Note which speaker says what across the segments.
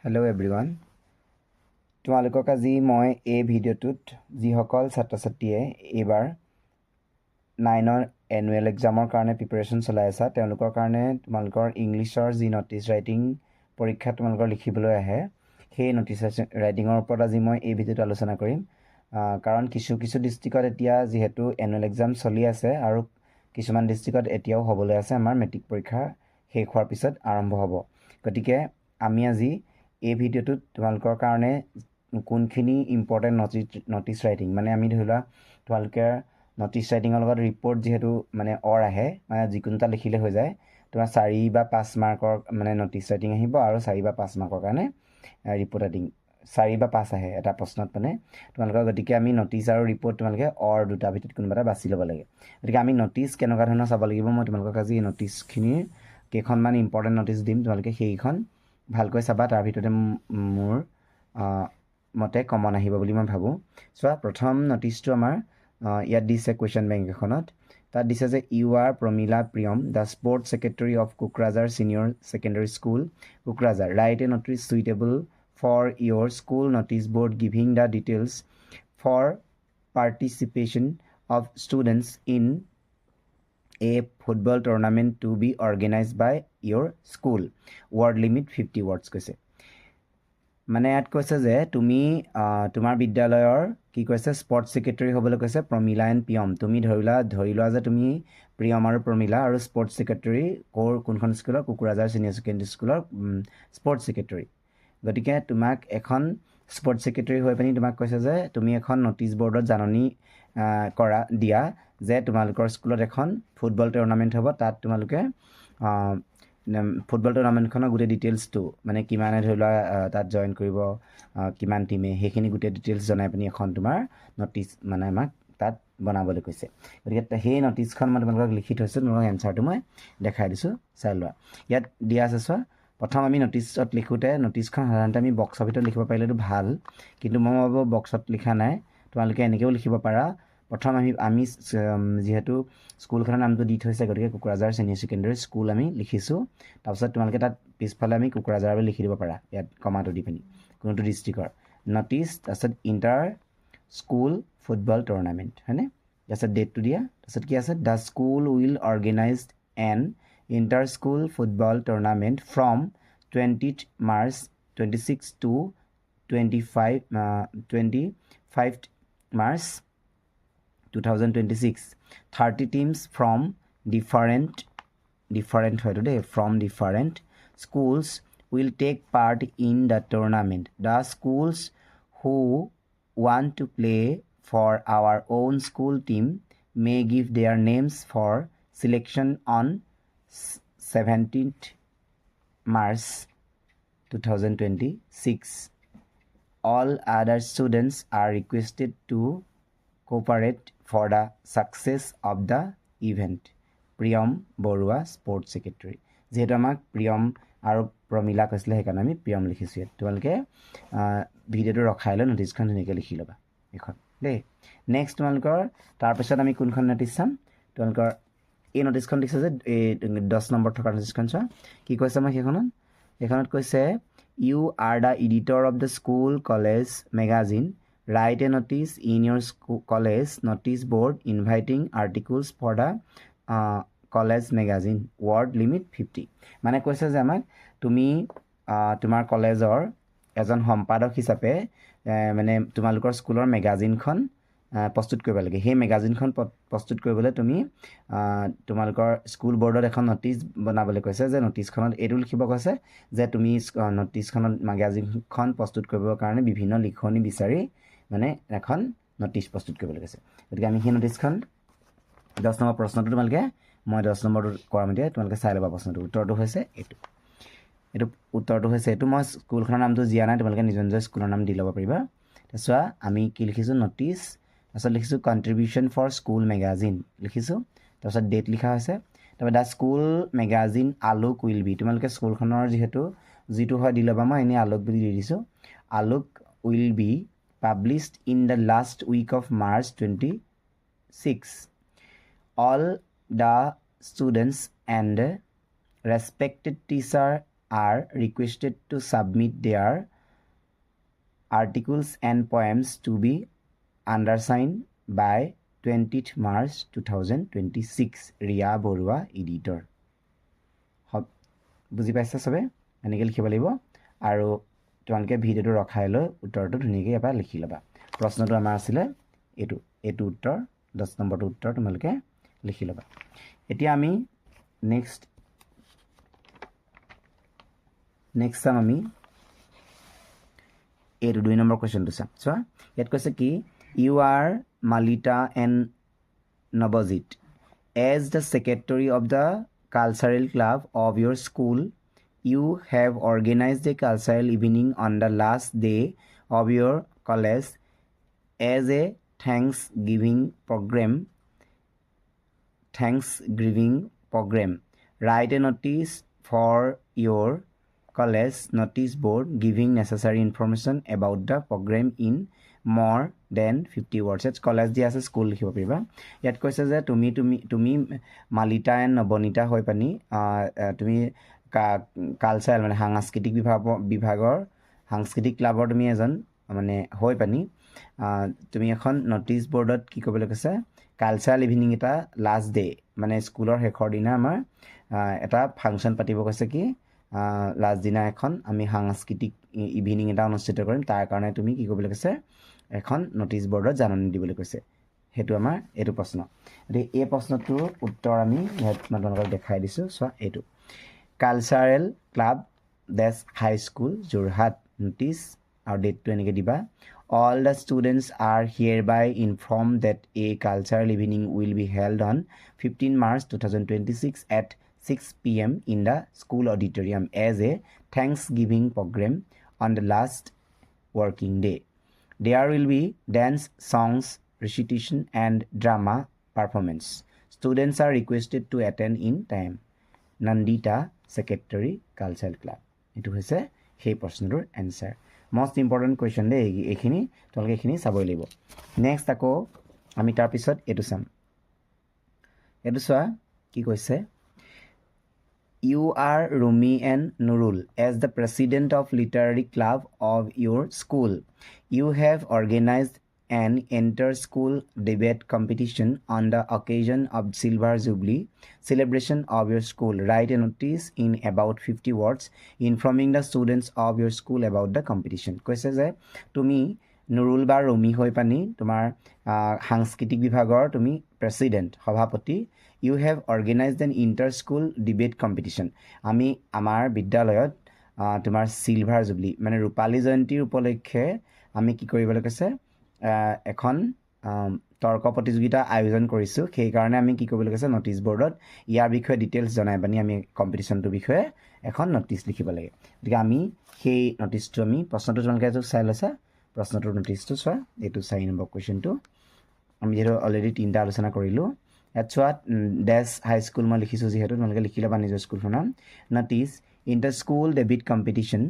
Speaker 1: Hello everyone. তোমালোকক আজি মই এই ভিডিঅ'টোত যিসকল ছাত্ৰ ছাত্ৰীয়ে এইবাৰ 9ৰ এনুৱেল এক্সামৰ কাৰণে প্ৰিপাৰেশ্যন চলাই আছা তেওঁলোকৰ কাৰণে তোমালোকৰ ইংলিছৰ যি নটিছ ৰাইটিং পৰীক্ষা তোমালোকৰ লিখিবলৈ আহে সেই নটিছ ৰাইটিঙৰ ওপৰত আজি মই এই ভিডিঅ'টোত আলোচনা কৰিম কাৰণ কিছু ডিষ্ট্ৰিক্টত এতিয়া যিহেতু এনুৱেল এক্সাম চলি আছে আৰু কিছুমান ডিষ্ট্ৰিক্টত এতিয়াও হ'বলৈ আছে আমাৰ মেট্ৰিক পৰীক্ষা শেষ হোৱাৰ পিছত আৰম্ভ হ'ব গতিকে আমি আজি এই ভিডিঅ'টোত তোমালোকৰ কাৰণে কোনখিনি ইম্পৰ্টেণ্ট নটিছ ৰাইটিং মানে আমি ধৰি লোৱা তোমালোকে নটিছ ৰাইটিঙৰ লগত ৰিপৰ্ট যিহেতু মানে আহে মানে যিকোনো এটা লিখিলে হৈ যায় তোমাৰ 4 বা 5 মাৰ্কৰ মানে নটিছ ৰাইটিং আহিব আৰু 4 বা 5 মাৰ্কৰ কাৰণে ৰিপৰ্ট ৰাইটিং 4 বা 5 আহে এটা প্ৰশ্নত মানে তোমালোকৰ গতিকে আমি নটিছ আৰু ৰিপৰ্ট তোমালোকে দুটা ভিতৰত কোনোবা এটা বাছি ল'ব লাগে গতিকে আমি নটিছ কেনেকুৱা ধৰণৰ চাব লাগিব মই তোমালোকক আজি এই নটিছখিনিৰ কেইখনমান ইম্পৰ্টেণ্ট নটিছ দিম তোমালোকে সেইখন ভালকৈ চাবা তাৰ ভিতৰতে মোৰ মতে কমন আহিব বুলি মই ভাবোঁ চোৱা প্ৰথম নটিছটো আমাৰ ইয়াত দিছে কুৱেশ্যন বেংক এখনত তাত দিছে যে you are Pramila Priyam the sports secretary of Kokrajhar senior secondary school Kokrajhar write a notice suitable for your school notice board giving the details for participation of students in a football tournament to be organized by your school word limit 50 words কৈছে মানে ইয়াত কৈছে যে তুমি তোমাৰ বিদ্যালয়ৰ কি কৈছে স্পৰ্টছ ছেক্ৰেটাৰী হ'বলৈ কৈছে প্ৰমিলা এণ্ড প্ৰিয়ম তুমি ধৰি লোৱা যে তুমি প্ৰিয়ম আৰু প্ৰমিলা আৰু স্পৰ্টছ ছেক্ৰেটাৰী কোনখন স্কুলৰ কোকৰাঝাৰ ছিনিয়ৰ ছেকেণ্ডেৰী স্কুলৰ স্পৰ্টছ ছেক্ৰেটাৰী গতিকে তোমাক এখন স্পৰ্টছ ছেক্ৰেটাৰী হৈ পিনি তোমাক কৈছে যে তুমি এখন নটিছ বৰ্ডত জাননী দিয়া যে তোমালোকৰ স্কুলত এখন ফুটবল টুৰ্ণামেণ্ট হ'ব তাত তোমালোকে ফুটবল টুৰ্ণামেণ্টখনৰ গোটেই ডিটেইলছটো মানে কিমানে ধৰি লোৱা তাত জইন কৰিব কিমান টিমে সেইখিনি গোটেই ডিটেইলছ জনাই পিনি এখন তোমাৰ নটিছ মানে আমাক তাত বনাবলৈ কৈছে গতিকে সেই নটিছখন মই তোমালোকক লিখি থৈছোঁ তোমালোকক এনচাৰটো মই দেখাই দিছোঁ চাই লোৱা ইয়াত দিয়া আছে চোৱা প্ৰথম আমি নটিছত লিখোঁতে নটিছখন সাধাৰণতে আমি বক্সৰ ভিতৰত লিখিব পাৰিলেতো ভাল কিন্তু মই ভাবোঁ বক্সত লিখা নাই তোমালোকে এনেকৈও লিখিব পাৰা প্ৰথম আমি যিহেতু স্কুলখনৰ নামটো দি থৈছে গতিকে কোকৰাঝাৰ ছিনিয়ৰ ছেকেণ্ডেৰী স্কুল আমি লিখিছোঁ তাৰপিছত তোমালোকে তাত পিছফালে আমি কোকৰাঝাৰ বুলি লিখি দিব পাৰা ইয়াত কমাটো দি পিনি কোনোটো ডিষ্ট্ৰিক্টৰ নটিছ তাৰপিছত ইণ্টাৰ স্কুল ফুটবল টুৰ্ণামেণ্ট হয়নে তাৰপিছত ডেটটো দিয়া তাৰপিছত কি আছে the school will organise an inter school football tournament from 20th March 26 to 25th March 2026 30 teams from different schools will take part in the tournament the schools who want to play for our own school team may give their names for selection on 17th March 2026 all other students are requested to cooperate for the success of the event Priyam Baruah sports secretary যেহেতু আমাক প্ৰিয়ম আৰু প্ৰমিলা কৈছিলে সেইকাৰণে আমি প্ৰিয়ম লিখিছোঁ ইয়াত তোমালোকে ভিডিঅ'টো ৰখাই লৈ নটিছখন ধুনীয়াকৈ লিখি ল'বা এইখন দেই নেক্সট তোমালোকৰ তাৰপিছত আমি কোনখন নটিছ চাম তোমালোকৰ এই নটিছখন দিছে যে এই 10 নম্বৰ থকা নটিছখন চোৱা কি কৈছে মই সেইখনত কৈছে you are the editor of the school college magazine write a notice in your college notice board inviting articles for the college magazine word limit 50 মানে কৈছে যে আমাক তুমি তোমাৰ কলেজৰ এজন সম্পাদক হিচাপে মানে তোমালোকৰ স্কুলৰ মেগাজিনখন প্ৰস্তুত কৰিব লাগে সেই মেগাজিনখন প্ৰস্তুত কৰিবলৈ তুমি তোমালোকৰ স্কুল বৰ্ডত এখন নটিছ বনাবলৈ কৈছে যে নটিছখনত এইটো লিখিব কৈছে যে তুমি নটিছখনত মেগাজিনখন প্ৰস্তুত কৰিবৰ কাৰণে বিভিন্ন লিখনি বিচাৰি মানে এখন নটিছ প্ৰস্তুত কৰিবলৈ কৈছে গতিকে আমি সেই নটিছখন 10 নম্বৰ প্ৰশ্নটো তোমালোকে মই 10 নম্বৰটো কৰা মতে তোমালোকে চাই ল'বা প্ৰশ্নটো উত্তৰটো হৈছে এইটো মই স্কুলখনৰ নামটো দিয়া নাই তোমালোকে নিজৰ স্কুলৰ নাম দি ল'ব পাৰিবা তাৰপিছত আমি কি লিখিছোঁ নটিছ তাৰপিছত লিখিছোঁ কণ্ট্ৰিবিউশ্যন ফৰ স্কুল মেগাজিন লিখিছোঁ তাৰপিছত ডেট লিখা হৈছে তাৰপৰা the school magazine Alok will B তোমালোকে স্কুলখনৰ যিটো হয় দি ল'বা মই এনেই আলোক বুলি দি দিছোঁ Alok will be published in the last week of March 26 all the students and respected teacher are requested to submit their articles and poems to be undersigned by 20th March 2026. Ria Borua, editor. বুজি পাইছা সবে এনেকৈ লিখিব লাগিব আৰু তোমালোকে ভিডিঅ'টো ৰখাই লৈ উত্তৰটো ধুনীয়াকৈ এবাৰ লিখি ল'বা প্ৰশ্নটো আমাৰ আছিলে এইটো উত্তৰ 10 নম্বৰটো উত্তৰ তোমালোকে লিখি ল'বা এতিয়া আমি নেক্সট চাম আমি এইটো 2 নম্বৰ কোৱেশ্চনটো চাম চোৱা ইয়াত কৈছে কি you are Malita and Nabajit as the secretary of the cultural club of your school, you have organized a cultural evening on the last day of your college as a Thanksgiving program. Write a notice for your college notice board giving necessary information about the program in more than 50 words. It's college দিয়া আছে school লিখিব পাৰিবা ইয়াত কৈছে যে তুমি মালিতা and Nabanita হৈ পানি তুমি কালচাৰেল মানে সাংস্কৃতিক বিভাগৰ সাংস্কৃতিক ক্লাবৰ তুমি এজন মানে হৈ পানি তুমি এখন নটিচ বৰ্ডত কি ক'বলৈ কৈছে কালচাৰেল ইভিনিং এটা লাষ্ট ডে মানে স্কুলৰ শেষৰ দিনা আমাৰ এটা ফাংচন পাতিব কৈছে কি লাষ্ট দিনা এখন আমি সাংস্কৃতিক ইভিনিং এটা অনুষ্ঠিত কৰিম তাৰ কাৰণে তুমি কি ক'বলৈ কৈছে এখন নটিচ বৰ্ডত জাননী দিবলৈ কৈছে হেতু আমাৰ এটো প্ৰশ্ন এ এই প্ৰশ্নটোৰ উত্তৰ আমি ইয়াত আপোনালোকক দেখাই দিছো সো এটো কালচাৰেল ক্লাব দেশ হাই স্কুল যোৰহাট নটিচ আৰু ডেটটো এনেকৈ দিবা all the students are hereby informed that a cultural evening will be held on 15 March 2026 at 6 p.m. in the school auditorium as a Thanksgiving program on the last working day. There will be dance, songs, recitation and drama performance. Students are requested to attend in time. Nandita, Secretary, Cultural Club. It was a hey personal answer. Most important question de ekhini tolke ekhini saboi libo. Next ako ami tar pisot etu sam. Etu soa ki koise you are Rumi and Nurul as the president of literary club of your school. You have organized an inter-school debate competition on the occasion of Silver Jubilee celebration of your school. Write a notice in about 50 words informing the students of your school about the competition. কৈছে যে তুমি নুৰুল বা ৰমি হৈ পানি তোমাৰ সাংস্কৃতিক বিভাগৰ তুমি প্ৰেসিডেন্ট সভাপতি you have organized an inter-school debate competition. আমি আমাৰ বিদ্যালয়ত তোমাৰ সিলভাৰ জুবলি মানে ৰূপালী জয়ন্তীৰ উপলক্ষে আমি কি কৰিবলৈ কৈছে এখন তৰ্ক প্ৰতিযোগিতা আয়োজন কৰিছো সেই কাৰণে আমি কি কৰিবলৈ কৈছে নটিচ বৰ্ডত ইয়াৰ বিষয়ে ডিটেইলছ জনাই বানি আমি কম্পিটিশনটোৰ বিষয়ে এখন নটিচ লিখিব লাগে গতিকে আমি সেই নটিচটো আমি প্ৰশ্নটো তোমালোকে চাই লৈছা প্ৰশ্নটোৰ নটিচটো চোৱা এইটো 4 নম্বৰ কোৱেশ্চনটো আমি যেটো অলৰেডি তিনটা আলোচনা কৰিলো এটছোৱা ডেছ হাই স্কুল মই লিখিছো যেহেতু তোমালোকে লিখি লবা নিজৰ স্কুলখনৰ নাম notice inter school debit competition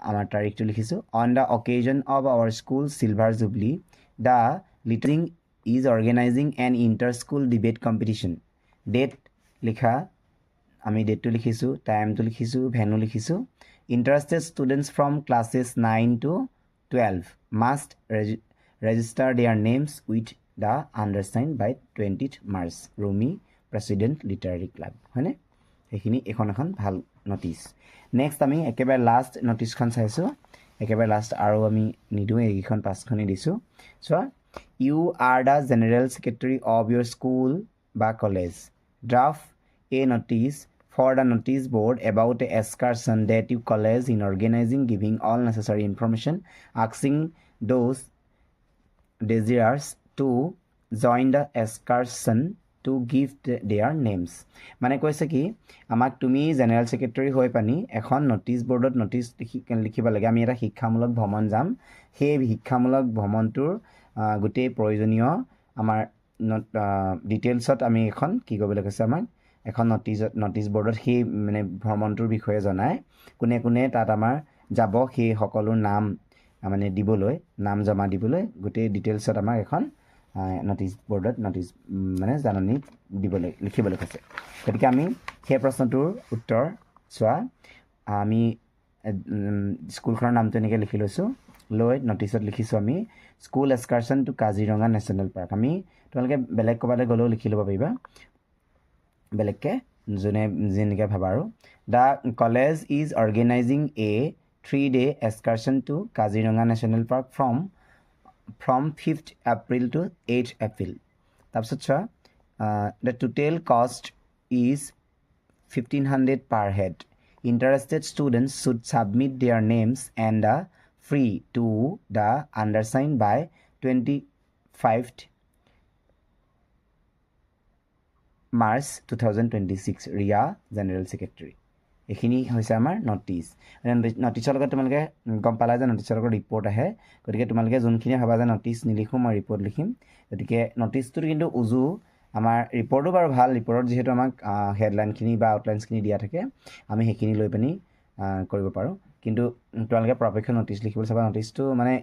Speaker 1: আমাৰ তাৰিখটো লিখিছো on the occasion of our school silver jubilee the littering is organizing an inter-school debate competition. Date লিখা আমি ডেটটো লিখিছো টাইমটো লিখিছো ভেন্যু লিখিছো interested students from classes 9 to 12 must register their names with the undersigned by 20th March. Rumi, President Literary Club. হয়নে এইখিনি এখন ভাল নটিচ নেক্সট আমি একেবাৰে লাষ্ট নটিচখন চাইছো একেবাৰে লাষ্ট আৰু আমি নিদু এইখন পাঁচখনি দিছো so you are the general secretary of your school বা college. Draft a notice for the notice board about a excursion that you college in organizing, giving all necessary information, asking those desirous to join the excursion to give their names. মানে কৈছে কি আমাক তুমি general secretary হৈ পানি এখন notice বৰ্ডত notice লিখিব লাগে আমি এটা শিক্ষামূলক ভ্ৰমণ যাম সেই শিক্ষামূলক ভ্ৰমণটোৰ গুটেই প্ৰয়োজনীয় আমাৰ ডিটেইলছত আমি এখন কি কৰিবলৈ কৈছে আমাক এখন নটিচ বৰ্ডত সেই মানে ভ্ৰমণটোৰ বিষয়ে জনাই কোনে কোনে তাত আমাৰ যাব সেই সকলো নাম মানে দিবলৈ নাম জমা দিবলৈ গুটেই ডিটেইলছত আমাৰ এখন নটিচ বৰ্ডত নটিচ মানে জাননী দিবলৈ লিখিবলৈ কৈছে গতিকে আমি সেই প্ৰশ্নটোৰ উত্তৰ চোৱা আমি স্কুলখনৰ নামটো এনেকৈ লিখি লৈছোঁ লৈ নটিচত লিখিছোঁ আমি school excursion to Kaziranga national park আমি তোমালোকে বেলেগ ক'ৰবালৈ গ'লেও লিখি ল'ব পাৰিবা বেলেগকৈ যোনে যেনেকৈ ভাবা আৰু the college is organising a 3-day excursion to Kaziranga national park from 5th April to 8th April তাৰপিছত চোৱা the total cost is 1500 per head interested students should submit their names and free to the undersigned by 25th March 2026 Riya general secretary এইখিনি হৈছে আমাৰ notice নটিচৰ লগত তোমালোকে গম পালা যে নটিচৰ লগত ৰিপৰ্ট আহে গতিকে তোমালোকে যোনখিনি ভাবা যে নটিচ নিলিখোঁ মই ৰিপৰ্ট লিখিম গতিকে নটিচটোত কিন্তু উজু আমাৰ ৰিপৰ্টো বাৰু ভাল ৰিপৰ্টত যিহেতু আমাক হেডলাইনখিনি বা আউটলাইনছখিনি দিয়া থাকে আমি সেইখিনি লৈ পিনি কৰিব পাৰোঁ কিন্তু তোমালোকে পৰাপক্ষত নটিচ লিখিবলৈ চাবা নটিচটো মানে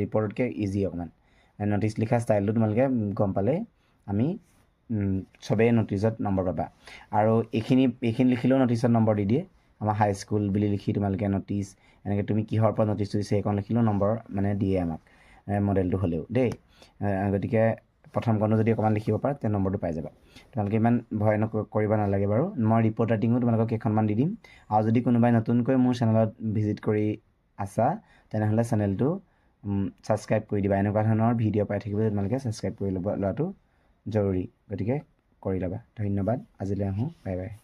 Speaker 1: ৰিপৰ্টতকৈ ইজি অকণমান নটিচ লিখা ষ্টাইলটো তোমালোকে গম পালে আমি চবেই নটিচত নম্বৰ পাবা আৰু এইখিনি লিখিলেও নটিচত নম্বৰ দি দিয়ে আমাৰ হাইস্কুল বুলি লিখি তোমালোকে নটিচ এনেকৈ তুমি কিহৰ পৰা নটিচটো দিছে সেইখন লিখিলেও নম্বৰ মানে দিয়ে আমাক মডেলটো হ'লেও দেই গতিকে প্ৰথমখনো যদি অকণমান লিখিব পাৰা তেতিয়া নম্বৰটো পাই যাবা তোমালোকে ইমান ভয় কৰিব নালাগে বাৰু মই ৰিপৰ্ট ৰাইটিঙো তোমালোকক কেইখনমান দি দিম আৰু যদি কোনোবাই নতুনকৈ মোৰ চেনেলত ভিজিট কৰি আছা তেনেহ'লে চেনেলটো ছাবস্ক্ৰাইব কৰি দিবা এনেকুৱা ধৰণৰ ভিডিঅ' পাই থাকিবলৈ তোমালোকে ছাবস্ক্ৰাইব কৰি লোৱাটো জৰুৰী গতিকে কৰি ল'বা ধন্যবাদ আজিলৈ আহোঁ বাই বাই